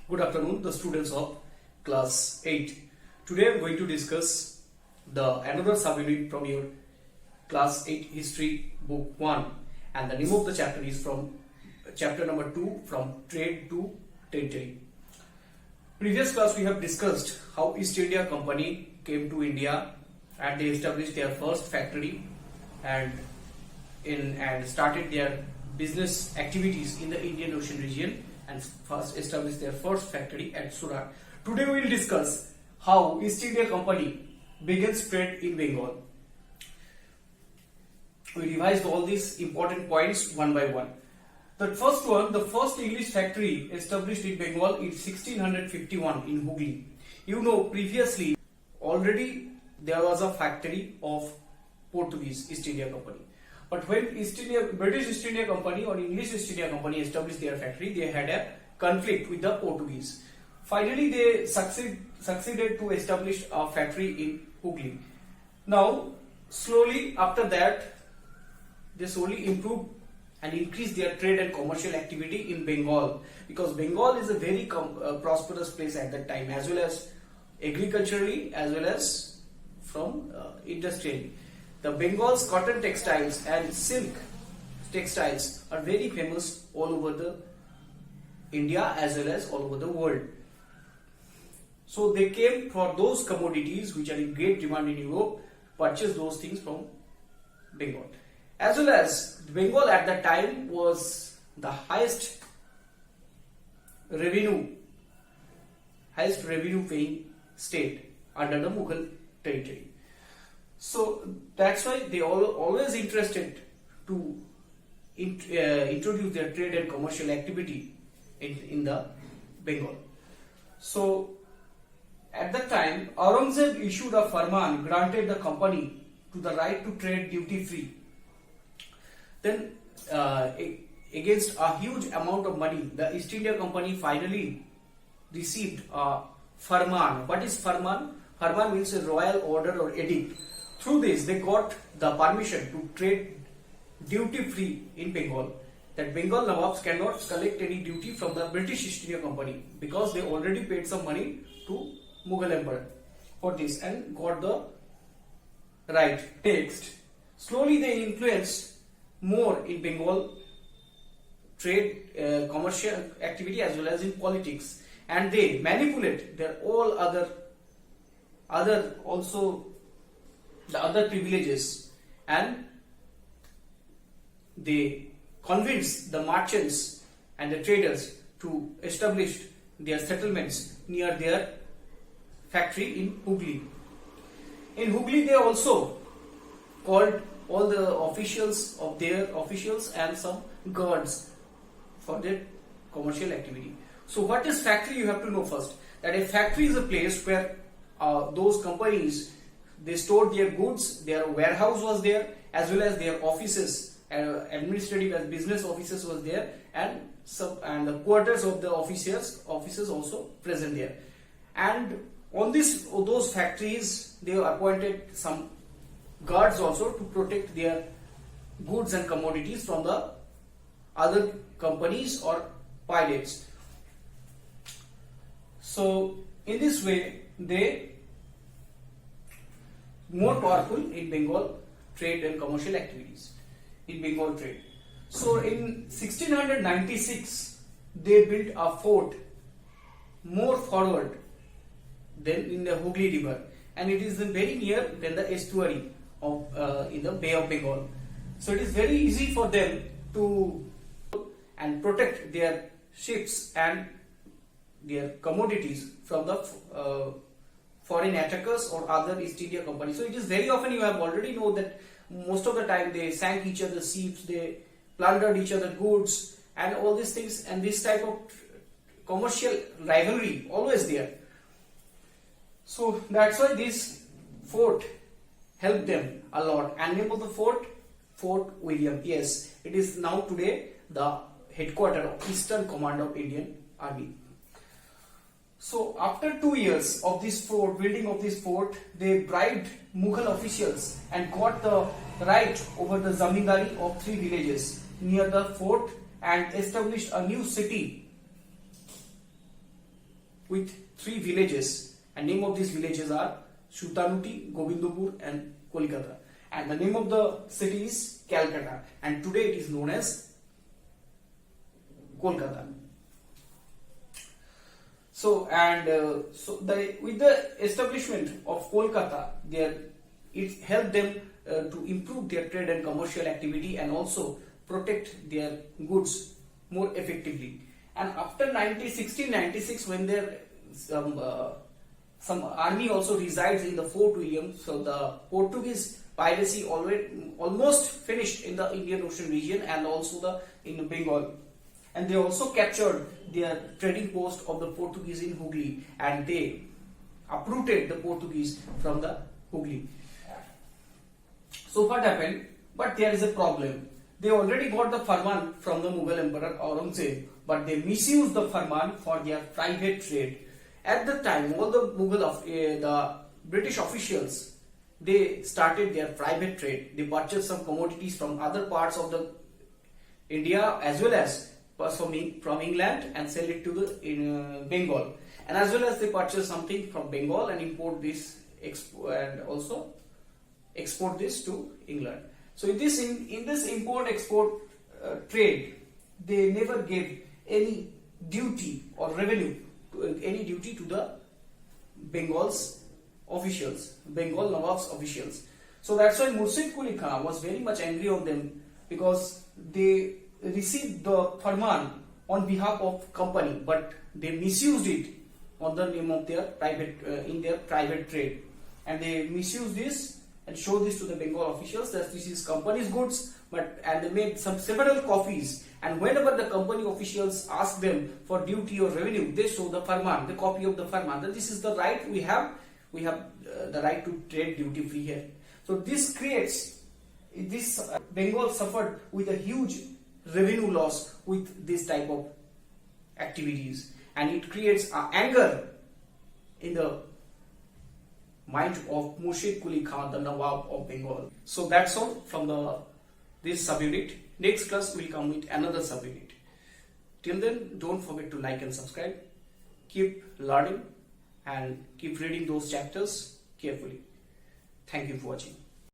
Good afternoon, the students of class 8. Today I am going to discuss another subunit from your class 8 history book 1, and the name of the chapter is from chapter number 2, from trade to territory. Previous class we have discussed how East India Company came to India and they established their first factory and started their business activities in the Indian Ocean region and first established their first factory at Surat. Today we will discuss how East India Company began trade in Bengal. We revised all these important points one by one. The first one, the first English factory established in Bengal in 1651 in Hooghly. You know, previously already there was a factory of Portuguese East India Company. But when British East India Company or English East India Company established their factory, they had a conflict with the Portuguese. Finally, they succeeded to establish a factory in Hooghly. Now, slowly after that, they slowly improved and increased their trade and commercial activity in Bengal, because Bengal is a very prosperous place at that time, as well as agriculturally as well as from industrially. The Bengal's cotton textiles and silk textiles are very famous all over the India as well as all over the world. So they came for those commodities which are in great demand in Europe, purchase those things from Bengal. As well as Bengal at that time was the highest revenue paying state under the Mughal territory. So that's why they always interested to introduce their trade and commercial activity in the Bengal. So at that time, Aurangzeb issued a farman granted the company to the right to trade duty free. Then against a huge amount of money, the East India Company finally received a farman. What is farman? Farman means a royal order or edict. Through this, they got the permission to trade duty-free in Bengal. That Bengal Nawabs cannot collect any duty from the British East India Company because they already paid some money to Mughal Emperor for this and got the right. Next, slowly they influenced more in Bengal trade, commercial activity as well as in politics, and they manipulate their all other privileges, and they convinced the merchants and the traders to establish their settlements near their factory in Hooghly. In Hooghly, they also called all the officials and some guards for their commercial activity. So what is factory? You have to know first that a factory is a place where those companies, they stored their goods, their warehouse was there, as well as their offices, administrative and business offices was there, and the quarters of the officers also present there. And on those factories, they appointed some guards also to protect their goods and commodities from the other companies or pirates. So in this way, they more powerful in Bengal trade and commercial activities in Bengal trade. So in 1696 they built a fort more forward than in the Hooghly River, and it is very near than the estuary of in the Bay of Bengal. So it is very easy for them to and protect their ships and their commodities from the foreign attackers or other East India Company. So it is very often, you have already know that most of the time they sank each other's ships, they plundered each other's goods and all these things, and this type of commercial rivalry always there. So that's why this fort helped them a lot. And name of the Fort William. Yes, it is now today the headquarters of Eastern Command of Indian Army. So after 2 years of building of this fort, they bribed Mughal officials and got the right over the zamindari of 3 villages near the fort and established a new city with 3 villages, and name of these villages are Shutanuti, Govindapur and Kolkata, and the name of the city is Calcutta, and today it is known as Kolkata. With the establishment of Kolkata, it helped them to improve their trade and commercial activity and also protect their goods more effectively. And after 1696, when there some army also resides in the Fort William, so the Portuguese piracy almost finished in the Indian Ocean region and also in Bengal. And they also captured their trading post of the Portuguese in Hooghly, and they uprooted the Portuguese from the Hooghly. So what happened? But there is a problem. They already got the farman from the Mughal Emperor Aurangzeb, but they misused the farman for their private trade. At the time, all the the British officials, they started their private trade. They purchased some commodities from other parts of the India as well as from England and sell it to Bengal, and as well as they purchase something from Bengal and import this and also export this to England. So in this import export trade, they never gave any duty or revenue any duty to the Bengal's officials, Bengal Nawab's officials. So that's why Murshid Quli Khan was very much angry on them, because they received the farman on behalf of company, but they misused it on the name of their private in their private trade, and they misused this and showed this to the Bengal officials that this is company's goods, and they made several copies, and whenever the company officials asked them for duty or revenue, they show the farman, the copy of the farman, that this is the right we have the right to trade duty free here. So this creates Bengal suffered with a huge revenue loss with this type of activities, and it creates anger in the mind of Murshid Quli Khan, the Nawab of Bengal. So that's all from this subunit. Next class will come with another subunit. Till then, don't forget to like and subscribe. Keep learning and keep reading those chapters carefully. Thank you for watching.